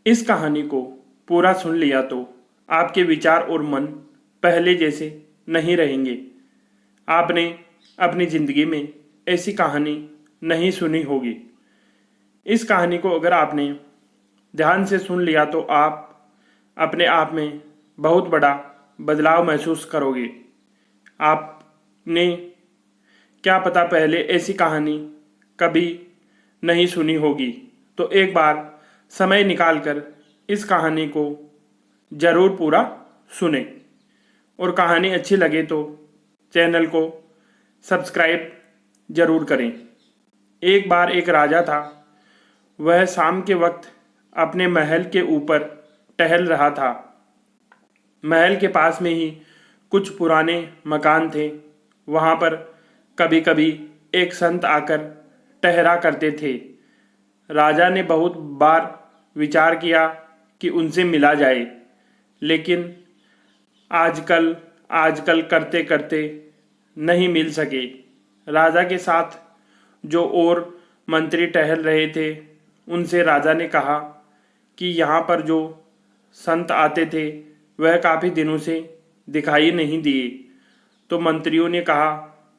इस कहानी को पूरा सुन लिया तो आपके विचार और मन पहले जैसे नहीं रहेंगे। आपने अपनी ज़िंदगी में ऐसी कहानी नहीं सुनी होगी। इस कहानी को अगर आपने ध्यान से सुन लिया तो आप अपने आप में बहुत बड़ा बदलाव महसूस करोगे। आपने क्या पता पहले ऐसी कहानी कभी नहीं सुनी होगी, तो एक बार समय निकालकर इस कहानी को ज़रूर पूरा सुने। और कहानी अच्छी लगे तो चैनल को सब्सक्राइब ज़रूर करें। एक बार एक राजा था। वह शाम के वक्त अपने महल के ऊपर टहल रहा था। महल के पास में ही कुछ पुराने मकान थे। वहाँ पर कभी कभी एक संत आकर ठहरा करते थे। राजा ने बहुत बार विचार किया कि उनसे मिला जाए, लेकिन आजकल आजकल करते करते नहीं मिल सके। राजा के साथ जो और मंत्री टहल रहे थे उनसे राजा ने कहा कि यहाँ पर जो संत आते थे वह काफ़ी दिनों से दिखाई नहीं दिए। तो मंत्रियों ने कहा,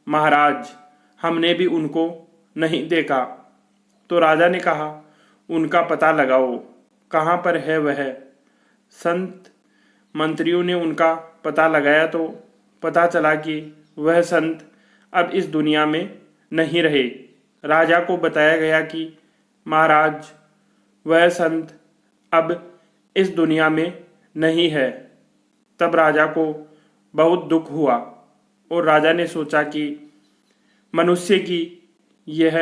महाराज हमने भी उनको नहीं देखा। तो राजा ने कहा, उनका पता लगाओ, कहाँ पर है वह संत। मंत्रियों ने उनका पता लगाया तो पता चला कि वह संत अब इस दुनिया में नहीं रहे। राजा को बताया गया कि महाराज वह संत अब इस दुनिया में नहीं है। तब राजा को बहुत दुख हुआ और राजा ने सोचा कि मनुष्य की यह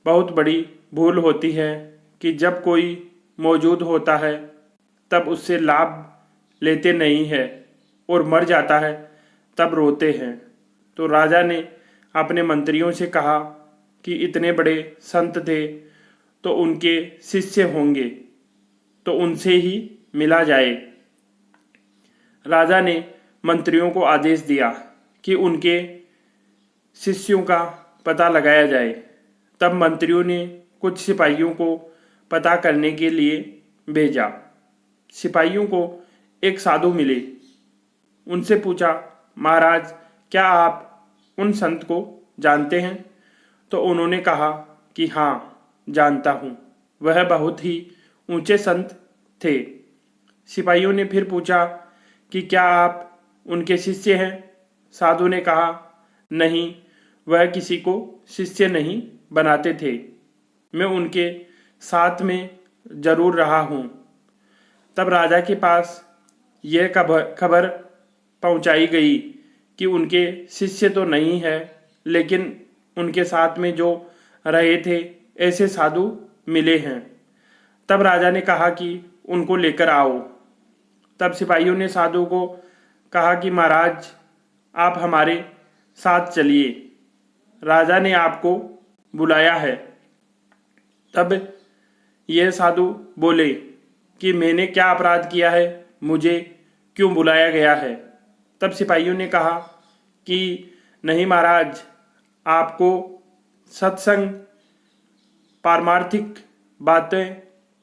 बहुत बड़ी भूल होती है कि जब कोई मौजूद होता है तब उससे लाभ लेते नहीं है और मर जाता है तब रोते हैं। तो राजा ने अपने मंत्रियों से कहा कि इतने बड़े संत थे तो उनके शिष्य होंगे, तो उनसे ही मिला जाए। राजा ने मंत्रियों को आदेश दिया कि उनके शिष्यों का पता लगाया जाए। तब मंत्रियों ने कुछ सिपाहियों को पता करने के लिए भेजा। सिपाहियों को एक साधु मिले। उनसे पूछा, महाराज क्या आप उन संत को जानते हैं? तो उन्होंने कहा कि हाँ जानता हूँ, वह बहुत ही ऊंचे संत थे। सिपाहियों ने फिर पूछा कि क्या आप उनके शिष्य हैं? साधु ने कहा, नहीं, वह किसी को शिष्य नहीं बनाते थे, मैं उनके साथ में जरूर रहा हूँ। तब राजा के पास यह खबर पहुंचाई गई कि उनके शिष्य तो नहीं है, लेकिन उनके साथ में जो रहे थे ऐसे साधु मिले हैं। तब राजा ने कहा कि उनको लेकर आओ। तब सिपाहियों ने साधु को कहा कि महाराज आप हमारे साथ चलिए, राजा ने आपको बुलाया है। तब यह साधु बोले कि मैंने क्या अपराध किया है, मुझे क्यों बुलाया गया है? तब सिपाहियों ने कहा कि नहीं महाराज, आपको सत्संग पारमार्थिक बातें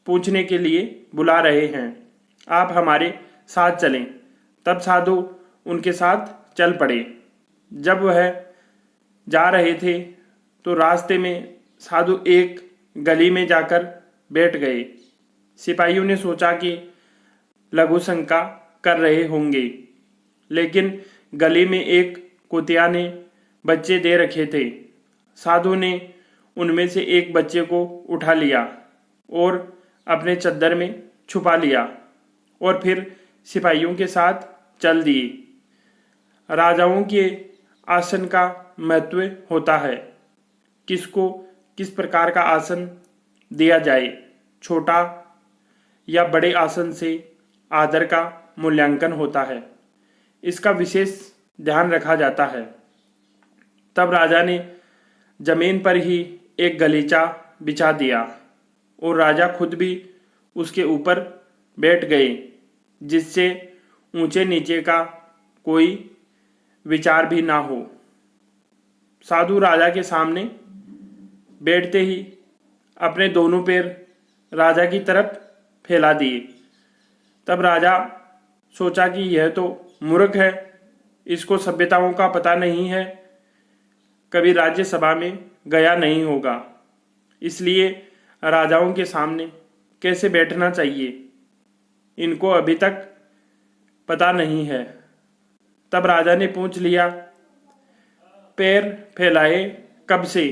पूछने के लिए बुला रहे हैं, आप हमारे साथ चलें। तब साधु उनके साथ चल पड़े। जब वह जा रहे थे तो रास्ते में साधु एक गली में जाकर बैठ गए। सिपाहियों ने सोचा कि लघु शंका कर रहे होंगे, लेकिन गली में एक कुतिया ने बच्चे दे रखे थे। साधु ने उनमें से एक बच्चे को उठा लिया और अपने चद्दर में छुपा लिया और फिर सिपाहियों के साथ चल दिए। राजाओं के आसन का महत्व होता है। किसको किस प्रकार का आसन दिया जाए, छोटा या बड़े आसन से आदर का मूल्यांकन होता है, इसका विशेष ध्यान रखा जाता है। तब राजा ने जमीन पर ही एक गलीचा बिछा दिया और राजा खुद भी उसके ऊपर बैठ गए, जिससे ऊंचे नीचे का कोई विचार भी ना हो। साधु राजा के सामने बैठते ही अपने दोनों पैर राजा की तरफ फैला दिए। तब राजा सोचा कि यह तो मूर्ख है, इसको सभ्यताओं का पता नहीं है, कभी राज्यसभा में गया नहीं होगा, इसलिए राजाओं के सामने कैसे बैठना चाहिए इनको अभी तक पता नहीं है। तब राजा ने पूछ लिया, पैर फैलाए कब से?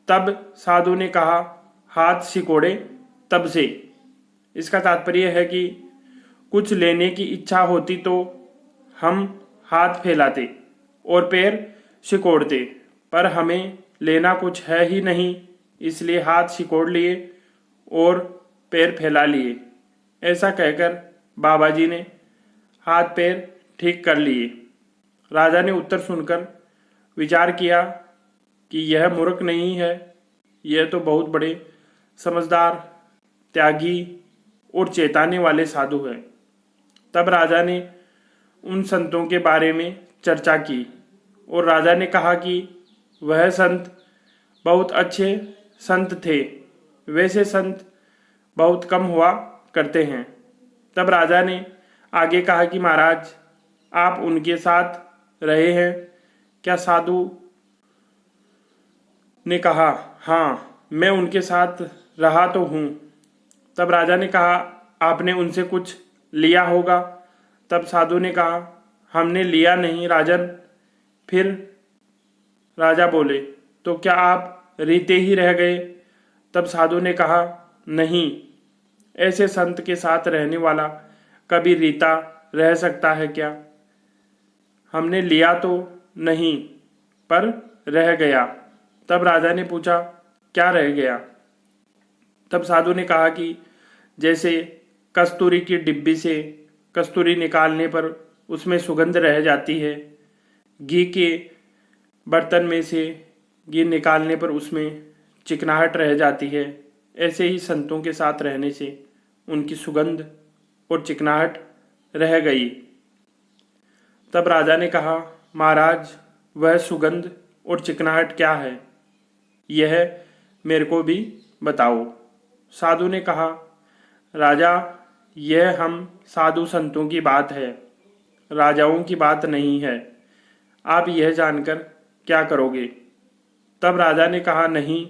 तब साधु ने कहा, हाथ सिकोड़े तब से। इसका तात्पर्य है कि कुछ लेने की इच्छा होती तो हम हाथ फैलाते और पैर सिकोड़ते, पर हमें लेना कुछ है ही नहीं, इसलिए हाथ सिकोड़ लिए और पैर फैला लिए। ऐसा कहकर बाबा जी ने हाथ पैर ठीक कर लिए। राजा ने उत्तर सुनकर विचार किया कि यह मूर्ख नहीं है, यह तो बहुत बड़े समझदार, त्यागी और चेताने वाले साधु है। तब राजा ने उन संतों के बारे में चर्चा की और राजा ने कहा कि वह संत बहुत अच्छे संत थे, वैसे संत बहुत कम हुआ करते हैं। तब राजा ने आगे कहा कि महाराज, आप उनके साथ रहे हैं क्या? साधु ने कहा, हाँ, मैं उनके साथ रहा तो हूँ। तब राजा ने कहा, आपने उनसे कुछ लिया होगा? तब साधु ने कहा, हमने लिया नहीं राजन। फिर राजा बोले, तो क्या आप रीते ही रह गए? तब साधु ने कहा, नहीं, ऐसे संत के साथ रहने वाला कभी रीता रह सकता है क्या? हमने लिया तो नहीं, पर रह गया। तब राजा ने पूछा, क्या रह गया? तब साधु ने कहा कि जैसे कस्तूरी की डिब्बी से कस्तूरी निकालने पर उसमें सुगंध रह जाती है, घी के बर्तन में से घी निकालने पर उसमें चिकनाहट रह जाती है, ऐसे ही संतों के साथ रहने से उनकी सुगंध और चिकनाहट रह गई। तब राजा ने कहा, महाराज, वह सुगंध और चिकनाहट क्या है, यह मेरे को भी बताओ। साधु ने कहा, राजा, यह हम साधु संतों की बात है, राजाओं की बात नहीं है। आप यह जानकर क्या करोगे? तब राजा ने कहा, नहीं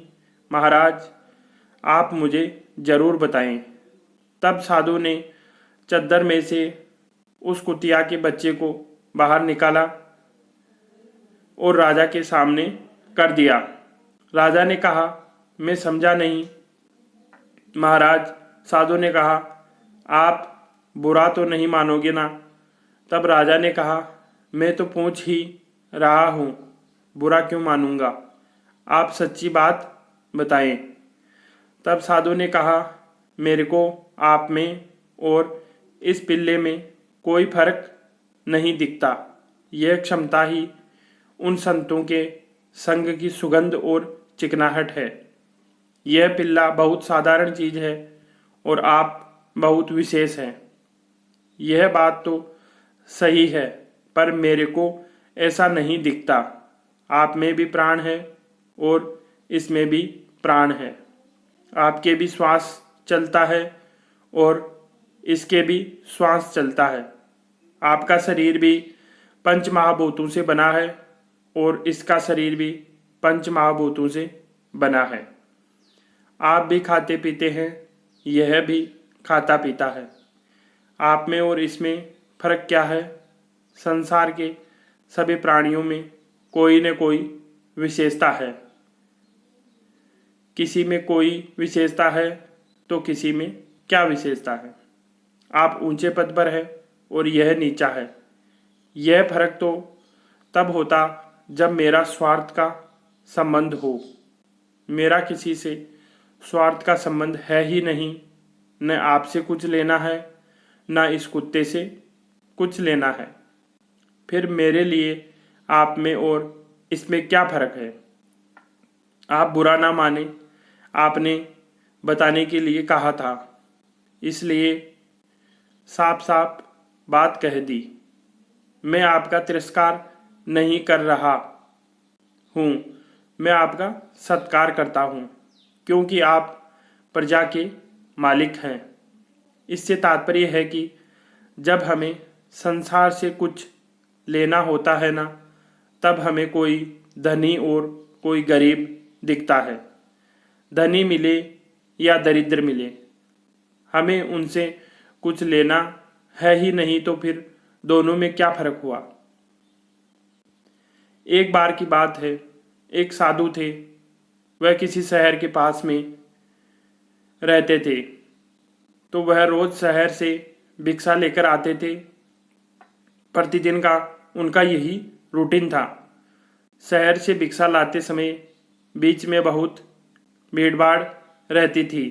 महाराज, आप मुझे जरूर बताएं। तब साधु ने चद्दर में से उस कुतिया के बच्चे को बाहर निकाला और राजा के सामने कर दिया। राजा ने कहा, मैं समझा नहीं। महाराज, साधु ने कहा, आप बुरा तो नहीं मानोगे ना? तब राजा ने कहा, मैं तो पूछ ही रहा हूँ, बुरा क्यों मानूंगा? आप सच्ची बात बताएं। तब साधु ने कहा, मेरे को आप में और इस पिल्ले में कोई फर्क नहीं दिखता। यह क्षमता ही उन संतों के संग की सुगंध और चिकनाहट है। यह पिल्ला बहुत साधारण चीज है और आप बहुत विशेष हैं। यह बात तो सही है, पर मेरे को ऐसा नहीं दिखता। आप में भी प्राण है और इसमें भी प्राण है। आपके भी श्वास चलता है और इसके भी श्वास चलता है। आपका शरीर भी पंच महाभूतों से बना है और इसका शरीर भी पंच महाभूतों से बना है। आप भी खाते पीते हैं, यह भी खाता पीता है। आप में और इसमें फर्क क्या है? संसार के सभी प्राणियों में कोई न कोई विशेषता है। किसी में कोई विशेषता है तो किसी में क्या विशेषता है? आप ऊंचे पद पर है और यह नीचा है। यह फर्क तो तब होता जब मेरा स्वार्थ का संबंध हो। मेरा किसी से स्वार्थ का संबंध है ही नहीं। न आपसे कुछ लेना है, न इस कुत्ते से कुछ लेना है। फिर मेरे लिए आप में और इसमें क्या फर्क है? आप बुरा ना माने, आपने बताने के लिए कहा था, इसलिए साफ साफ बात कह दी। मैं आपका तिरस्कार नहीं कर रहा हूँ, मैं आपका सत्कार करता हूँ, क्योंकि आप प्रजा के मालिक हैं। इससे तात्पर्य है कि जब हमें संसार से कुछ लेना होता है ना, तब हमें कोई धनी और कोई गरीब दिखता है। धनी मिले या दरिद्र मिले, हमें उनसे कुछ लेना है ही नहीं, तो फिर दोनों में क्या फर्क हुआ। एक बार की बात है, एक साधु थे। वह किसी शहर के पास में रहते थे, तो वह रोज शहर से भिक्षा लेकर आते थे। प्रतिदिन का उनका यही रूटीन था। शहर से भिक्षा लाते समय बीच में बहुत भीड़ भाड़ रहती थी,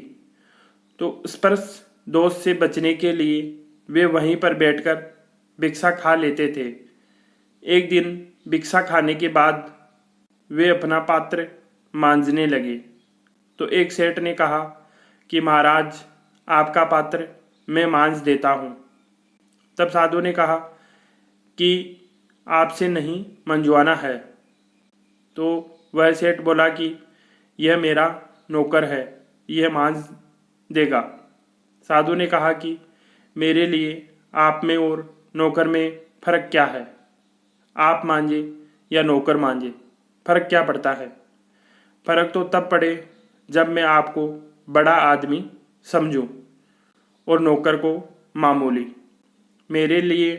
तो स्पर्श दोष से बचने के लिए वे वहीं पर बैठकर भिक्षा खा लेते थे। एक दिन भिक्षा खाने के बाद वे अपना पात्र मांजने लगे, तो एक सेठ ने कहा कि महाराज, आपका पात्र मैं मांज देता हूँ। तब साधु ने कहा कि आपसे नहीं मंजवाना है। तो वह सेठ बोला कि यह मेरा नौकर है, यह मांज देगा। साधु ने कहा कि मेरे लिए आप में और नौकर में फर्क क्या है? आप मांजे या नौकर मांजे, फर्क क्या पड़ता है? फर्क तो तब पड़े जब मैं आपको बड़ा आदमी समझूं और नौकर को मामूली। मेरे लिए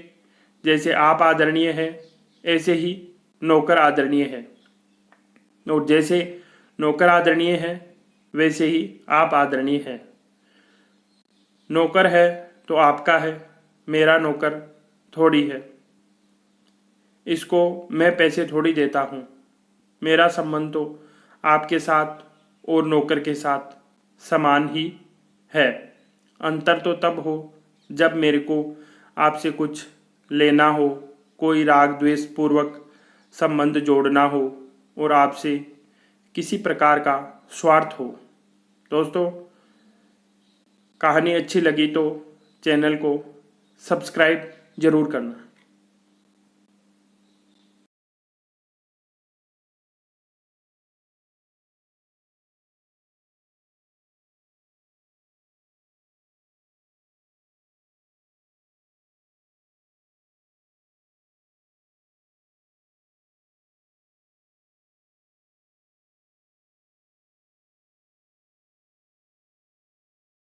जैसे आप आदरणीय है, ऐसे ही नौकर आदरणीय है, और जैसे नौकर आदरणीय है वैसे ही आप आदरणीय है। नौकर है तो आपका है, मेरा नौकर थोड़ी है। इसको मैं पैसे थोड़ी देता हूँ। मेरा संबंध तो आपके साथ और नौकर के साथ समान ही है। अंतर तो तब हो जब मेरे को आपसे कुछ लेना हो, कोई राग द्वेष पूर्वक संबंध जोड़ना हो और आपसे किसी प्रकार का स्वार्थ हो। दोस्तों, कहानी अच्छी लगी तो चैनल को सब्सक्राइब जरूर करना।